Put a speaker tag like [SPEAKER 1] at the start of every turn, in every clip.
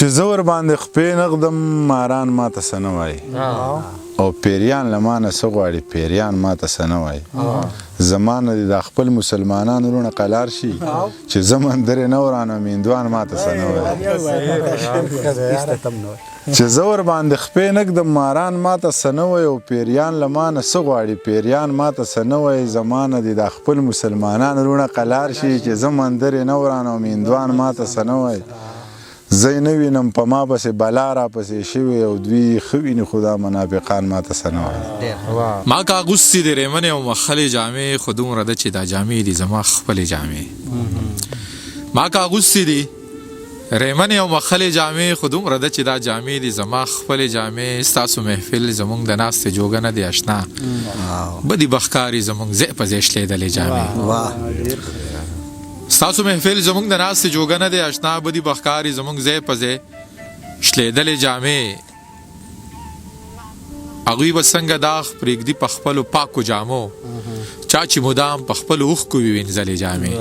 [SPEAKER 1] چې زه ورباندې خپې نغدم ماران ماته څه نه وایي او پیریان له مانه څه غواړي پیریان ماته څه نه وایي زما نه دي دا خپل مسلمانان وروڼه قلار شي چې زه مندرې نه ورانم هندوان ماته څه نه وایي چې زه ورباندې خپې نږدم ماران ماته څه نه وایي او پیریان له مانه څه غواړي پیریان ماته څه نه وایي زما نه دي دا خپل مسلمانان وروڼه قلار شي چې زه مندرې نه ورانم هندوان ماته څه نه وایي زه یې نه وینم په ما پسې بلا راپسې شوې او دوی ښه ویني خو دا منافقان ماته څه نه وایي
[SPEAKER 2] ما که اغوستې د ریمنې او مخلې جامې خو دومره ده چې دا جامې دي زما خپلې جامې ما که اغوستې دي ریمنې او مخلې جامې خو دومره ده چې دا جامې دي زما خپلې جامې ستاسو محفل زموږ د ناستې جوګه نه دی اشنا بدي بخکاري زموږ ځای په ځای شلېدلې جامې ستاسو محفل زموږ د ناستې جوګه نه دی اشنا بدي بخکاري زموږ ځای په ځای شلېدلې جامې هغوی به څنګه داغ پرېږدي په خپلو پاکو جامو چا چې مدام په خپلو اوښکو وي وینځلې جامې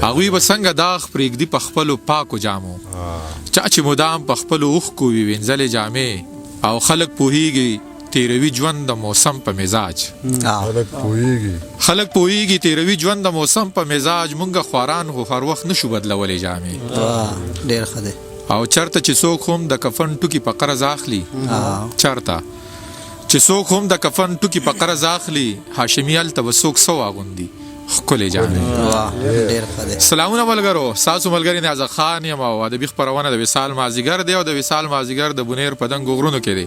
[SPEAKER 2] هغوی به څنګه داغ پرېږدي په خپلو پاکو جامو چا چې مدام په خپلو اوښکو وي وینځلې جامې او خلک پوهیږي تیروي ژوند د موسم په مزاج خلک پوهیږي تیروي ژوند د موسم په مزاج مونږ خواران خو هر وخت نشو بدلولی جامې
[SPEAKER 3] ډېر ښه دی
[SPEAKER 2] او چرته چې څوک هم د کفن ټوکي په قرض اخلي چرته چې څوک هم د کفن ټوکي په قرض اخلي هاشمي هلته به څوک څه واغوندي ښکلې جامې سلامونه ملګرو ستاسو ملګري نیازه خان یم او ادبي خپرونه د وصال مازدیګر دی او د وصال مازدیګر د بونیر په دنګو غرونو کې دی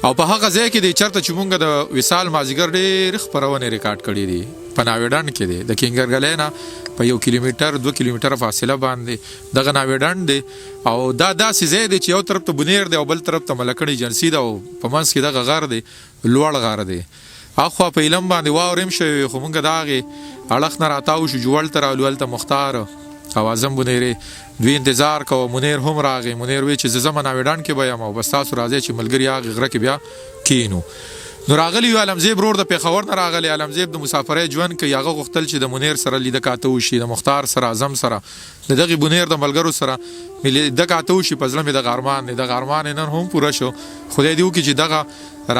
[SPEAKER 2] او په هغه ځای کې دی چېرته چې مونږ د وصال مازدیګر ډېرې خپرونې ریکارډ کړي دي په ناوې ډنډ کې دی د کینګرګلی نه په 1 کیلومیټر 2 کیلومیټره فاصله باندې دغه ناوې ډنډ دی او دا داسې ځای دی چې یو طرف ته بونیر دی او بل طرف ته ملکړ ایجنسي ده او په منځ کې دغه غر دی لوړ غر دی اخوا په علم باندې واورې هم شوی خو مونږ د هغې اړخ نه راتاو شو جوړ ته رالو هلته مختار او اعظم بونیرې دوی انتظار کوه منیر هم راغی منیر وی چې زه ځمه ناوې ډنډ کې به یم او بس تاسو راځئ چې ملګري هغې غره کې بیا کینو نو راغلی یو علمزیب رور د پېښور نه راغلی علمزیب د مسافرۍ ژوند کوي هغه غوښتل چې د منیر سره لیده کاته وشي د مختار سره اعظم سره د دغې بونیر د ملګرو سره مې لیده کاته وشي په زړه مې دغه ارمان دی دغه ارمان یې نن هم پوره شو خدای دې وکړي چې دغه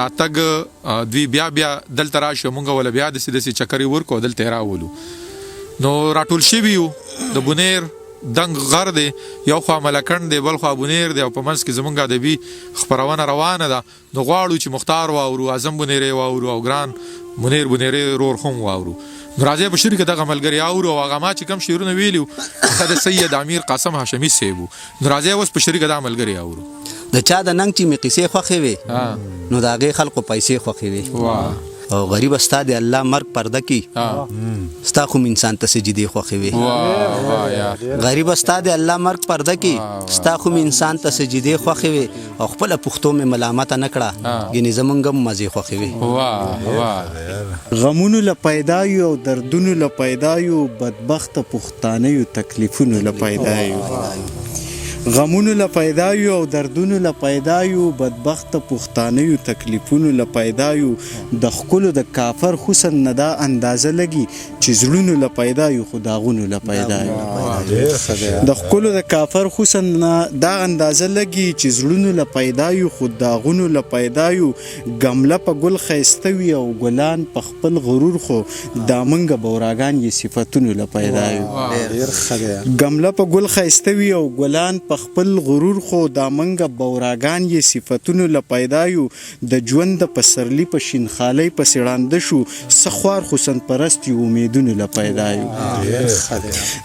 [SPEAKER 2] راتګ دوی بیا دلته راشي مونږ وله بیا داسې چکرې ورکو دلته یې راولو نو راټول شوي یو د بونیر دنګ غر دی یو خوا ملکڼ دی بل خوا بونیر دی او په منځ کې زموږ ادبي خپرونه روانه ده نو غواړو چې مختار واورو اعظم بونیرې واورو او ګران منیر بونیرې رور هم واورو نو راځئ په شعر کې دغه ملګري اورو او هغه ما چې کوم شعرونه ویلي وو هغه د سید امیر قاسم هاشمي صاحب وو نو راځئ اوس په شعر کې دا ملګري اورو
[SPEAKER 3] د چا د ننګ چې مې قیسې خوښې وې نو د هغې خلکو پیسې خوښې وې او غریب ستا د الله مرګ پرده کی ستا خو انسان ته سجدې خوښې وې غریب ستا د الله مرګ پرده کی ستا خو انسان ته سجدې خوښې وې او خپله پښتو مې ملامته نه کړه یعنې زمونږ هم مزې خوښې وې
[SPEAKER 4] غمونو له پیدا یو او دردونو له پیدا یو بدبخته پښتانه یو تکلیفونو له پیدا یو غمونو له پیدا یو او دردونو له پیدا یو بدبخته پښتانه یو تکلیفونو له پیدا یو د ښکلو د کافر حسن نه دا اندازه لګي چې زړونو له پیدا یو خو داغونو له پیدا یو د ښکلو د کافر حسن نه دا اندازه لګي چې زړونو له پیدا یو خو داغونو له پیدا یو ګمله په ګل ښایسته وي او ګلان په خپل غرور خو دا منګه بوراګان یې صفتونو له پیدا یو ګمله په ګل ښایسته وي او ګلان په خپل غرور خو دا منګه بوراګان یې صفتونو له پیدا یو د ژوند د پسرلي په شینخالۍ پسې ړانده شو څه خوار حسن پرست یو امیدونو له پیدا یو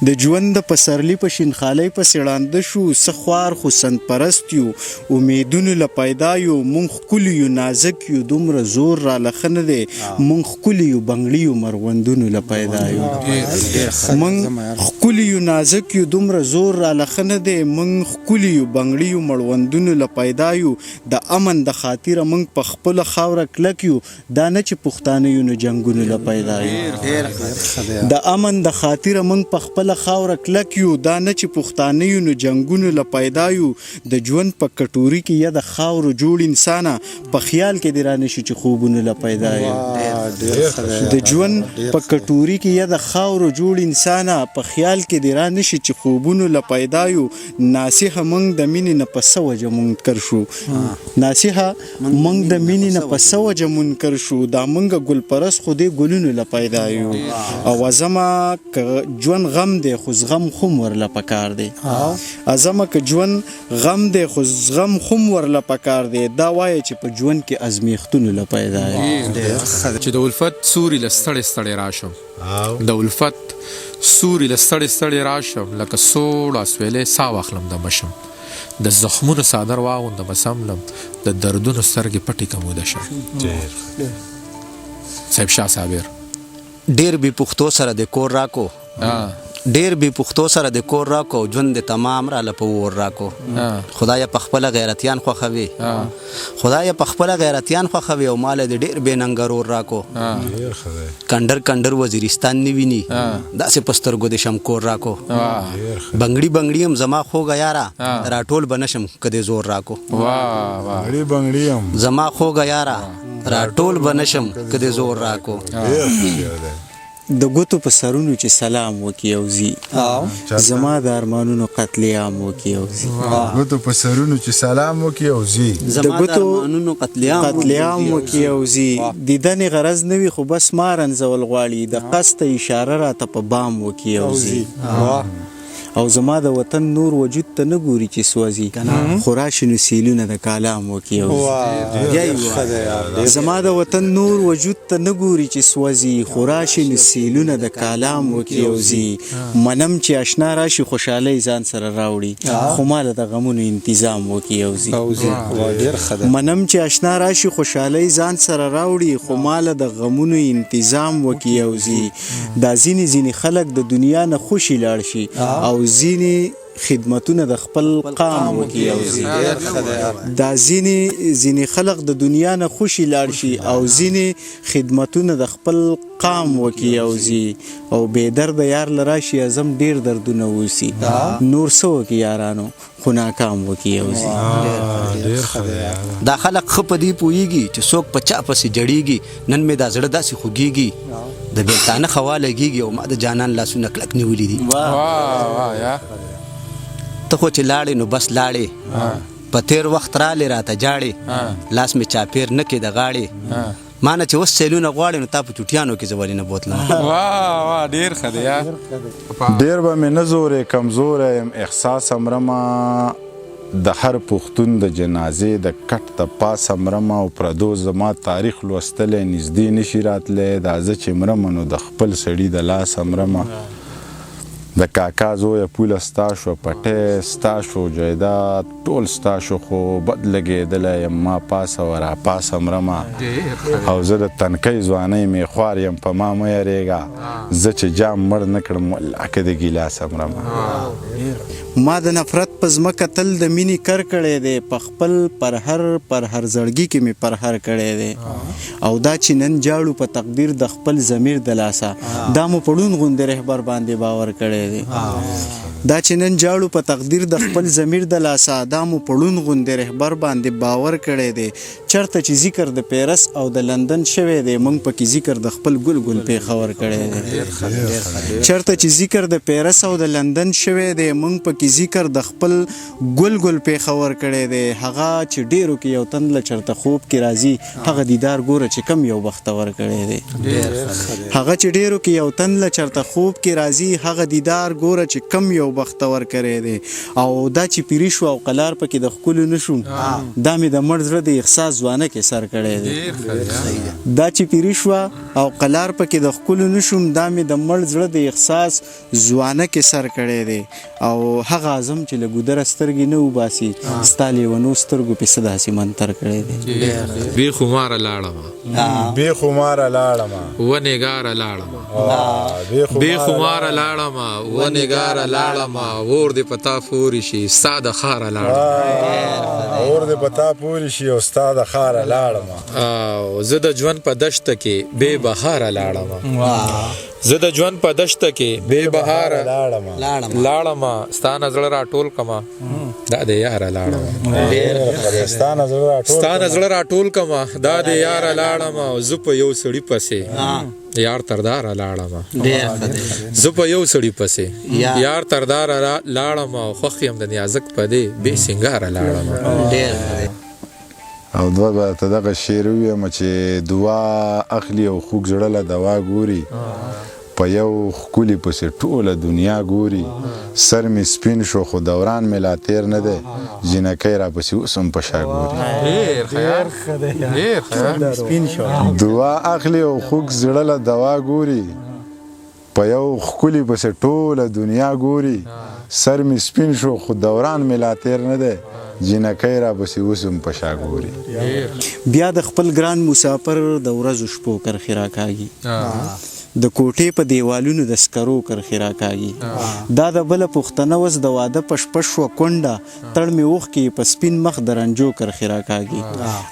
[SPEAKER 4] د ژوند د پسرلي په شینخالۍ پسې ړانده شو څه خوار حسن پرست یو امیدونو له پیدا یو مونږ ښکلي یو نازک یو دومره زور راله ښه نه دی مونږ ښکلي یو بنګړي یو مروندونو له پیدا یو مونږ ښکلي یو نازک یو دومره زور راله ښه نه دی مونږ ښکلي یو بنګړي یو مړوندونو له پیدا یو د امن د خاطره مونږ په خپله خاوره کلک یو دا نه چې پښتانه یو نو جنګونو له پیدا یو د امن د خاطره موږ په خپله خاوره کلک یو، دا نه چې پښتانه یو نو جنګونو له پیدا یو. د ژوند په کټوري کې یا د خاورو جوړ انسانه، په خیال کې دې رانشي چې خوبونو له پیدا یو. د ژوند په کټوري کې یا د خاورو جوړ انسانه، په خیال کې دې رانشي چې خوبونو له پیدا یو. ناصحه موږ د مینې نه په څه وجه منکر شو، ناصحه موږ د مینې نه په څه وجه منکر شو. دا موږ ګلپرست خو دې ګلونو له پیدا یو. او ازمه که ژوند غم دی خو زغم خو ورله پکار دی. ازمه که ژوند غم دی خو زغم خو ورله پکار دی. دا وایي چې په ژوند کې ازمیښتونو له پیدا یو.
[SPEAKER 2] چې د الفت سوري له ستړې ستړې راشم، د الفت سوري له ستړې ستړې راشم، لکه سوړ اسویلې سا واخلم د مشم، د زخمونو څادر واغوندم سملم، د دردونو سترګې پټې کموده شم. صاحب شاه صابر
[SPEAKER 3] ډیر بی پښتو سره د کور راکو، ډیر بی پښتو سره د کور راکو، ژوند د تمام را لپور راکو. خدای په خپل غیرتیان خوخوي، خدای په خپل غیرتیان خوخوي، او مال د ډیر بے ننګرور راکو. کندر کندر وزیرستان نیویني داسې پسترګو د شمکور راکو. بنگړي بنگړي هم زما خوګه یارا، راټول بنشم کده زور راکو.
[SPEAKER 1] بنگړي بنگړي هم
[SPEAKER 3] زما خوګه یارا، راټول بنشم کده زور راکو.
[SPEAKER 4] د ګوتو په سرونو چې سلام وکي او زی، زما د ارمانونو قتل عام وکي او زی.
[SPEAKER 1] ګوتو په سرونو چې سلام وکي او زی،
[SPEAKER 3] زما د ارمانونو قتل
[SPEAKER 4] عام وکي او زی. دیدن غرض نوي خو بس مارن زول غواړي، د قصد اشاره را ته په بام وکي او زی. او زما د وطن نور وجود ته نه ګوري چې سوځي، خو راشي نو سیلونه د کالام وکي او زی. زما د وطن نور وجود ته نه ګوري چې سوځي، خو راشي نو سیلونه د کالام وکي او زی. منم چې آشنا راشي خوشحالۍ ځان سره راوړي، خو ماله د غمونو انتظام وکي او زی. منم چې آشنا راشي خوشحالۍ ځان سره راوړي، خو ماله د غمونو انتظام وکي او زی. دا ځینې خلک د دنیا نه خوشي لاړ شي، او ځینې خدمتونه د خپل قام وکي او زی. دا ځینې خلق د دنیا نه خوشي لاړ شي، او ځینې خدمتونه د خپل قام وکي او زی. او بې درده یار لراشي ازم ډیر دردونه وسی، نور څه وکي یارانو خو ناکام وکي او زی.
[SPEAKER 3] دا خلق خپ دی پویږي چې څوک په چا پسې جړیږي، نن مې دا زړه داسې خوږیږي، د بیلتانه خواله کیږي، او ما د جانان لاسونه کلک نیولې دي.
[SPEAKER 2] واه یا
[SPEAKER 3] ته خو چې لاړې نو بس لاړې، په تیر وخت رالی راته جاړې، لاس مې چاپیر نه کې د غاړې، ما نه چې اوس سیلونه غواړې نو تا په چوټیانو کې زه ولې نه بوتلم.
[SPEAKER 2] واه ډیر ښه دی یا
[SPEAKER 1] ډیر به مې نه زورې کمزوری یم، احساس مرمه د هر پښتون د جنازې د کټ د پاسه مرمه، او پردو زما تاریخ لوستلی نږدې نشي راتلی. دا زه چې مرمه نو د خپل سړي د لاسه مرمه، د کاکا زویه پوله ستا شو، پټی ستا شو، جایداد ټول ستا شو، خو بد لګېدلی یم ما پاسه و را پاسه مرمه. او زه د تنکۍ ځوانۍ مې خوار یم په ما مه یارېږه، زه چې جام مړ نه کړم والله که د ګیلاسه مرمه.
[SPEAKER 4] ما د نفرت په ځمکه تل د مینې کر کړی دی، په خپل پر هر زړګي کې مې پرهر کړی دی. او دا چې نن جاړو په تقدیر د خپل ضمیر د لاسه، دا مو پړون غوندې رهبر باندې باور کړی دی. دا چې نن جاړو په تقدیر د خپل ضمیر د لاسه، دا مو پړون غوندې رهبر باندې باور کړی دی. چرته چې ذکر د پیرس او د لندن شوی دی، موږ پکې ذکر د خپل ګل پیښور کړی دی. چرته چې ذکر د پیرس او د لندن شوی دی، موږ پکې ذکر د خپل ګل پیښور کړی دی. هغه چې ډیرو کې یو تن له چرته خوب کې راځي، هغه دیدار ګوره چې کم یو بختور کړی دی. هغه چې ډیرو کې یو تن له چرته خوب کې راځي، هغه دیدار ګوره چې کم یو بختور کړی دی. او دا چې پیری شو او قلار پکې د ښکلو نه شو، دا مې د مړ زړه د احساس ځوانه کې سر کړی دی. دا چې پیری شو او قلار پکې د ښکلو نه شوم، دا مې د مړ زړه د احساس ځوانه کې سر کړی دی. او هغه اعظم چې له ګودره سترګې نه وباسي، ستا لیونو سترګو پې څه داسې منتر کړی دی.
[SPEAKER 2] بې خماره لاړمه،
[SPEAKER 1] بې خماره لاړمه،
[SPEAKER 2] ونګاره لاړمه، بې خماره لاړمه، ونګاره لاړمه، لاړم اور دې پتا پوری شي ستا د خاره لاړم
[SPEAKER 1] اور دې پتا پوری شي او ستا د خاره لاړم
[SPEAKER 2] او زه د ژوند په دشته کې بې بهاره لاړم زه د ژوند په دشته کې بې بهاره لاړم ستا نه زړه راټول کما دا د یاره لاړم
[SPEAKER 1] ستا
[SPEAKER 2] ستا زړه راټول کما دا د یاره لاړم او زه په یو سړي پسې یار ترداره لاړم زه په یو سړي پسې یار ترداره لاړم او خوښ یم د نیازک په دې بې سینګاره لاړم
[SPEAKER 1] او دوه به ته دغه شعر ووایم چې دعا اخلي او خوږ زړه له دوا ګوري په یو ښکلي پسې ټوله دنیا ګوري سر مې سپین شو خو دوران مې لا تیر نه دی جینکۍ راپسې اوس هم په شا ګوري دعا اخلي او خوږ زړه له دوا ګوري په یو ښکلي پسې ټوله دنیا ګوري سر مې سپین شو خو دوران مې لا تیر نه دی جینکۍ راپسې اوس هم په شا ګوري
[SPEAKER 4] بیا د خپل ګران مسافر د ورځو شپو کرښې راکاږي د کوټې په دیوالونو د سکرو کرښې راکاږي دا د بله پوښتنه وس د واده په شپه شوه کونډه تړ مې اوښکې په سپین مخ د رنجو کرښې راکاږي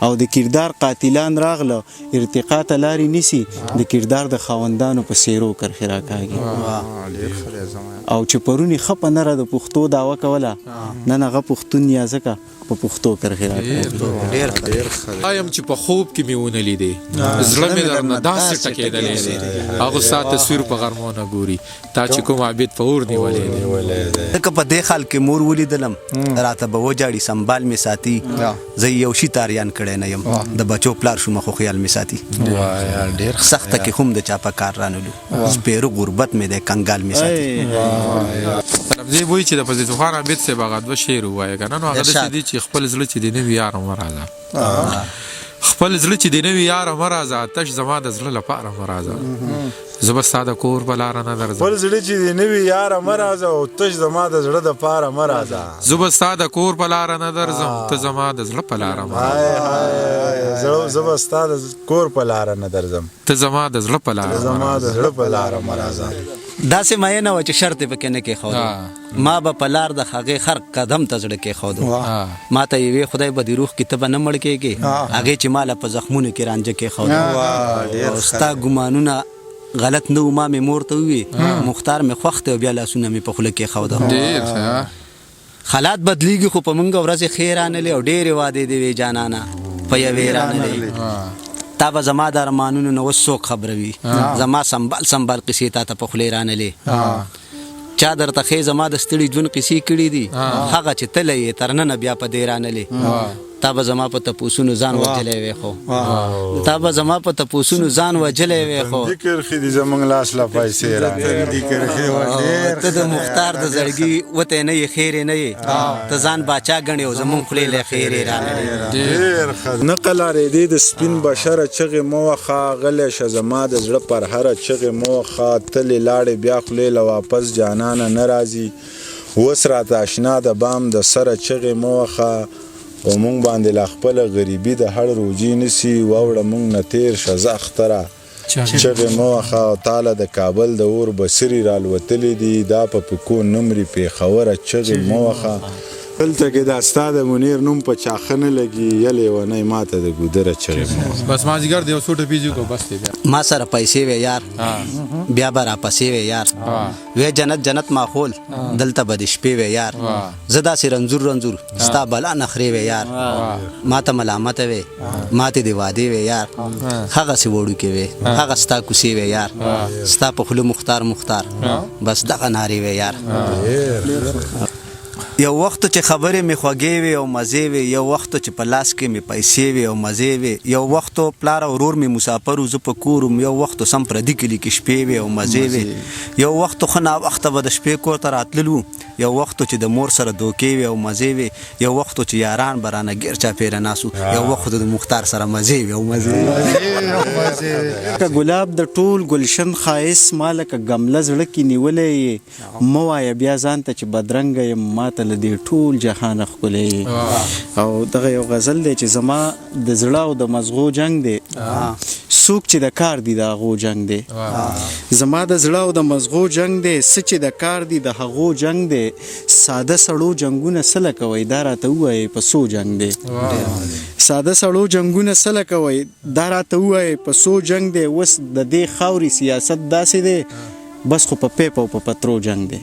[SPEAKER 4] او د کردار قاتلان راغله ارتقا ته لارې نیسي د کردار د خاوندانو په څېرو کرښې راکاږي او چې پرونی ښه په نره د پښتو دعوه کوله نن هغه پښتون یا ځکه په پښتو کرښې راکاږي
[SPEAKER 2] وایم چې په خوب کې مې ونه لیدې زړه مې درنه داسې ټکېدلی دی هغه ستا تصویر په غرمو نه ګوري تا چې کوم عابد په اور نیولی دی
[SPEAKER 3] ځکه په دې حال کې مور ولیدلم راته به وجاړي سنبال مې ساتي زه یو شي تاریان کړی نه یم د بچو پلار شومه خو خیال مې ساتي سخته کې هم د چا په کار رانلو سپېرو غربت مې دی کنګال مې ساتي
[SPEAKER 2] طرفزی وایي چې د فضیلت خان عابد صاحب هغه دوه شعر ووایه که نه نو هغه داسې دي چې خپل زړه چې د نوي یاره مه راځه خپل زړه چې د نوي یاره مه راځه تش زما د زړه لپاره مه راځه زه به ستا د کور په لاره نه درځم
[SPEAKER 1] خپل زړه چې د نوي یاره مه راځه او تش زما د زړه دپاره مه راځه
[SPEAKER 2] زه به ستا د کور په لاره نه درځم ته زما د زړه په لاره مه راځه
[SPEAKER 1] زه به ستا د کور په لاره نه درځم
[SPEAKER 2] ته زما د زړه په لاره
[SPEAKER 1] زما د زړه په لاره مه راځه
[SPEAKER 3] داسې مینه وه چې شرط یې پکې نه کېښودو ما به په لار د هغې هر قدم ته زړه کېښودو ما ته یې وې خدای به دې روح کې ته به نه مړ کېږې هغې چې ما له په زخمونو کې رانجه کېښودو او ستا ګمانونه غلط نه و ما مې مور ته ووې مختار مې خوښ دی او بیا لاسونه مې په خوله کېښوده حالات بدلیږي خو په موږ ورځې ښې رانلې او ډېرې وعدې دې وې جانانه په یوې رانلې تا به زما د ارمانونو نه اوس څوک خبروي زما سنبال سنبال قصې تا ته په خولې رانلې چا درته ښې زما د ستړي ژوند قصې کړي دي هغه چې تللی یې تر ننه بیا په دې رانلې تا به زما په تپوسونو ځان وجلی وې خو تا به زما په تپوسونو ځان وجلی وې خو
[SPEAKER 1] تندي کرښې دي زموږ لاس له پیسې رانلې
[SPEAKER 3] ته د مختار د زړګي وتی نه یې خیرې نه یې ته ځان باچا ګڼې او زمونږ خولې له خیرې رانلې
[SPEAKER 1] نقل اورېدې د سپین بشره چغې مه وخه غلی شه زما د زړه پر هره چغې مه وخه تلې لاړې بیا خولې له واپس جانانه نه راځي اوس راته اشنا د بام د سره چغې مه وخه او مونږ باندې لا خپله غریبي د هړ روجي نیسي واوړه مونږ نه تیر شه زه اختره چغې مه وخه او تاله د کابل د اور بسري رالوتلي دي دا په پکو نمرې پېښوره چغې مه وخه دلته کې دا ستا د منیر نوم په چاښه نه لګي یا لیونی ماته د ګودره چغې مه وخه
[SPEAKER 2] بس مازدیګر دی یو څو ټپې جو کو بس دی بیا
[SPEAKER 3] ما سره پیسې وې یار بیا به راپسې وې یار وې جنت جنت ماحول دلته به د شپې وې یار زه داسې رنځور رنځور ستا بلا نخرې وې یار ما ته ملامته وې ما ته دې وعدې وې یار هغسې وړوکې وې هغه ستا کوڅې وې یار ستا په خوله مختار مختار بس دغه نارې وې یار یو وخت چې خبرې مې خوږې وې او مزې وې یو وخت چې په لاس کې مې پیسې وې او مزې وې یو وخت پلار او ورور مې مسافر و زه په کور وم یو وخت سم پردي کلي کې شپې وې او مزې وې یو وخت ښه ناوخته به د شپې کور ته راتللو یو وخت چې د مور سره دوکې وې او مزې وې یو وخت چې یاران به رانه ګیر چاپېره ناست وو یو وخت د مختار سره مزې وې او مزې
[SPEAKER 4] که ګلاب د ټول گلشن ښایست ما لکه ګمله زړه کې نیولی یې مه وایه بیا ځان ته چې بدرنګه یم ما ته له دې ټول جهانه ښکلی او دغه یو غزل دی چې زما د زړه او د مزغو جنګ دی څوک چې د کار دي د هغو جنگ دی زما د زړه او د مزغو جنگ دی څه چې د کار دي د هغو جنگ دی ساده سړو جنگونه سله کوي دا راته ووایي په څو جنگ دی ساده سړو جنگونه سله کوي دا راته ووایي په څو جنگ دی اوس د دې خاورې سیاست داسې دی بس خو په پیپ او په پترو جنگ دی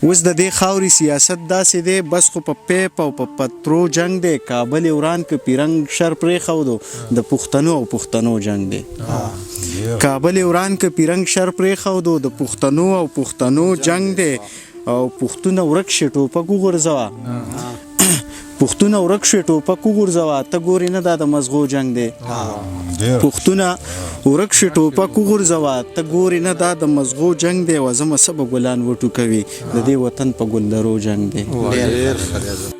[SPEAKER 4] اوس د دې خاورې سیاست داسې دی بس خو په پیپ او په پترو جنگ دی کابل وران که پیرنګ شر پرېښودو د پښتنو او پښتنو جنگ دی کابل وران که پیرنګ شر پرېښودو د پښتنو او پښتنو جنگ دی او پښتونه ورک شي ټوپک وغورځوه پښتونه ورک شي ټوپک وغورځوه ته ګورې نه دا د مزغو جنگ دی پښتونه ورک شي ټوپک وغورځوه ته ګورې نه دا د مزغو جنگ دی وزمه څه به ګلان وټوکوي د دې وطن په ګلدرو جنگ دی